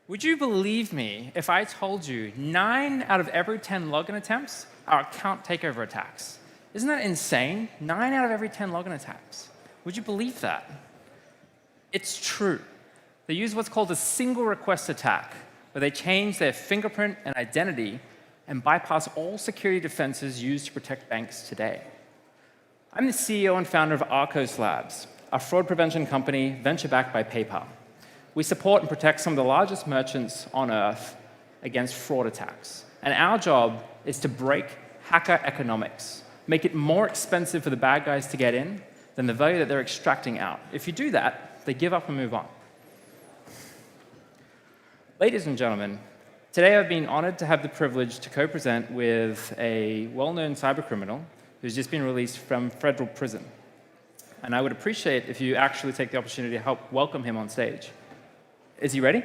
Would you believe me if I told you 9 out of every 10 login attempts are account takeover attacks? Isn't that insane? 9 out of every 10 login attacks. Would you believe that? It's true. They use what's called a single request attack, where they change their fingerprint and identity and bypass all security defenses used to protect banks today. I'm the CEO and founder of Arkose Labs, a fraud prevention company venture-backed by PayPal. We support and protect some of the largest merchants on Earth against fraud attacks. And our job is to break hacker economics, make it more expensive for the bad guys to get in than the value that they're extracting out. If you do that, they give up and move on. Ladies and gentlemen, today I've been honored to have the privilege to co-present with a well-known cybercriminal who's just been released from federal prison. And I would appreciate if you actually take the opportunity to help welcome him on stage. Is he ready?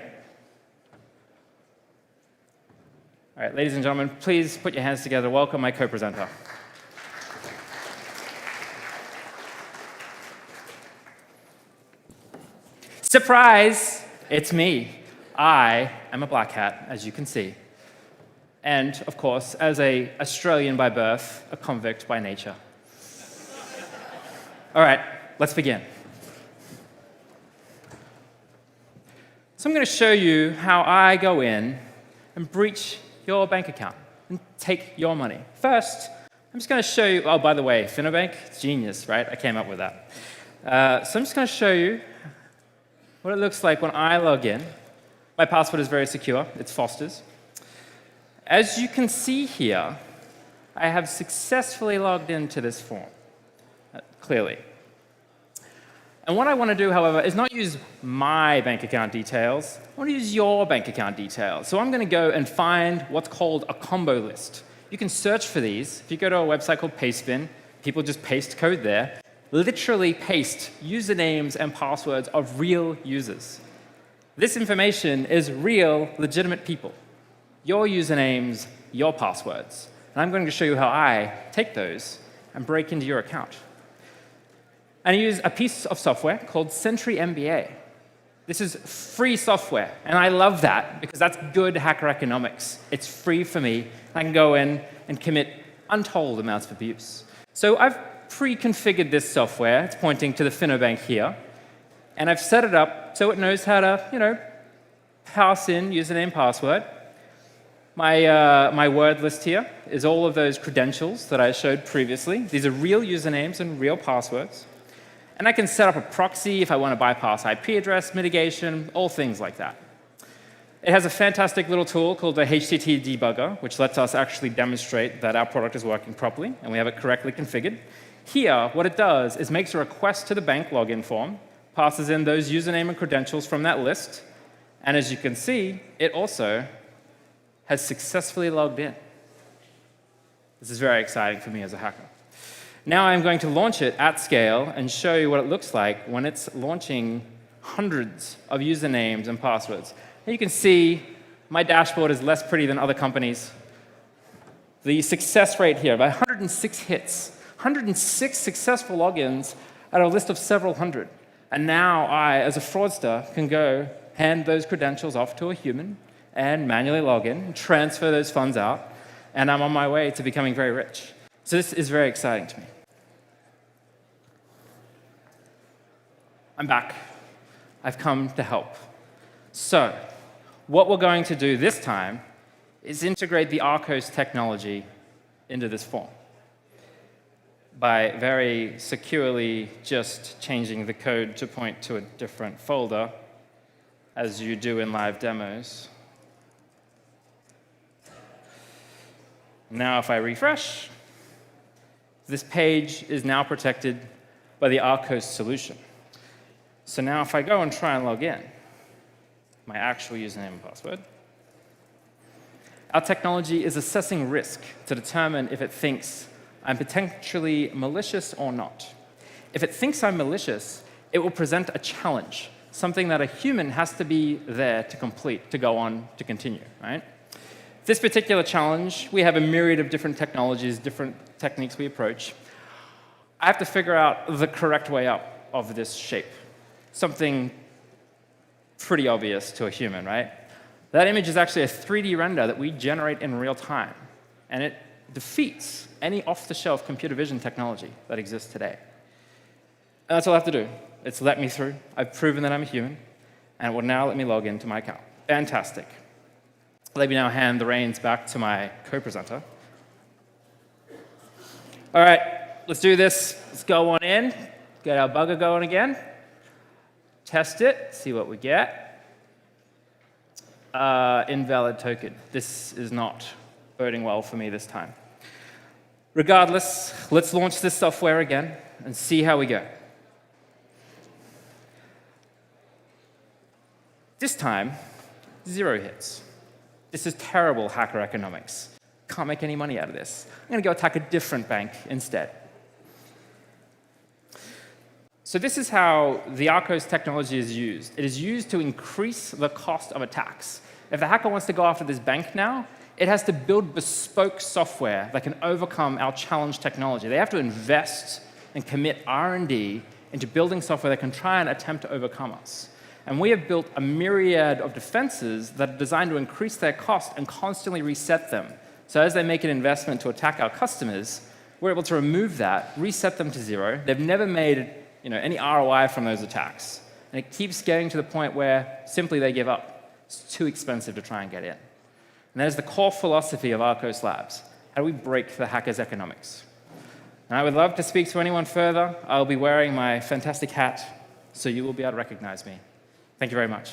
All right, ladies and gentlemen, please put your hands together. Welcome my co-presenter. Surprise! It's me. I am a black hat, as you can see. And, of course, as an Australian by birth, a convict by nature. All right, let's begin. So I'm going to show you how I go in and breach your bank account and take your money. First, I'm just going to show you, oh, by the way, Finobank, it's genius, right? I came up with that. So I'm just going to show you what it looks like when I log in. My password is very secure. It's Foster's. As you can see here, I have successfully logged into this form, clearly. And what I want to do, however, is not use my bank account details. I want to use your bank account details. So I'm going to go and find what's called a combo list. You can search for these. If you go to a website called Pastebin, people just paste code there, literally paste usernames and passwords of real users. This information is real, legitimate people. Your usernames, your passwords. And I'm going to show you how I take those and break into your account. And I use a piece of software called Sentry MBA. This is free software, and I love that because that's good hacker economics. It's free for me. I can go in and commit untold amounts of abuse. So I've pre-configured this software. It's pointing to the Finobank here. And I've set it up so it knows how to, pass in username, password. My word list here is all of those credentials that I showed previously. These are real usernames and real passwords. And I can set up a proxy if I want to bypass IP address mitigation, all things like that. It has a fantastic little tool called the HTTP debugger, which lets us actually demonstrate that our product is working properly and we have it correctly configured. Here, what it does is makes a request to the bank login form, passes in those username and credentials from that list, and as you can see, it also has successfully logged in. This is very exciting for me as a hacker. Now I'm going to launch it at scale and show you what it looks like when it's launching hundreds of usernames and passwords. And you can see my dashboard is less pretty than other companies. The success rate here, about 106 hits, 106 successful logins out of a list of several hundred. And now I, as a fraudster, can go hand those credentials off to a human and manually log in, and transfer those funds out, and I'm on my way to becoming very rich. So this is very exciting to me. I'm back. I've come to help. So what we're going to do this time is integrate the Arkose technology into this form by very securely just changing the code to point to a different folder, as you do in live demos. Now if I refresh, this page is now protected by the Arkose solution. So now if I go and try and log in, my actual username and password, our technology is assessing risk to determine if it thinks I'm potentially malicious or not. If it thinks I'm malicious, it will present a challenge, something that a human has to be there to complete, to go on, to continue, right? This particular challenge, we have a myriad of different technologies, different techniques we approach. I have to figure out the correct way up of this shape, something pretty obvious to a human, right? That image is actually a 3D render that we generate in real time, and it defeats any off-the-shelf computer vision technology that exists today. And that's all I have to do. It's let me through. I've proven that I'm a human, and it will now let me log into my account. Fantastic. Let me now hand the reins back to my co-presenter. All right, let's do this. Let's go on in, get our bugger going again, test it, see what we get. Invalid token. This is not boding well for me this time. Regardless, let's launch this software again and see how we go. This time, 0 hits. This is terrible hacker economics. Can't make any money out of this. I'm going to go attack a different bank instead. So this is how the Arkose technology is used. It is used to increase the cost of attacks. If the hacker wants to go after this bank now, it has to build bespoke software that can overcome our challenge technology. They have to invest and commit R&D into building software that can try and attempt to overcome us. And we have built a myriad of defenses that are designed to increase their cost and constantly reset them. So as they make an investment to attack our customers, we're able to remove that, reset them to 0. They've never made any ROI from those attacks. And it keeps getting to the point where simply they give up. It's too expensive to try and get in. And that is the core philosophy of Arkose Labs. How do we break the hacker's economics? And I would love to speak to anyone further. I'll be wearing my fantastic hat, so you will be able to recognize me. Thank you very much.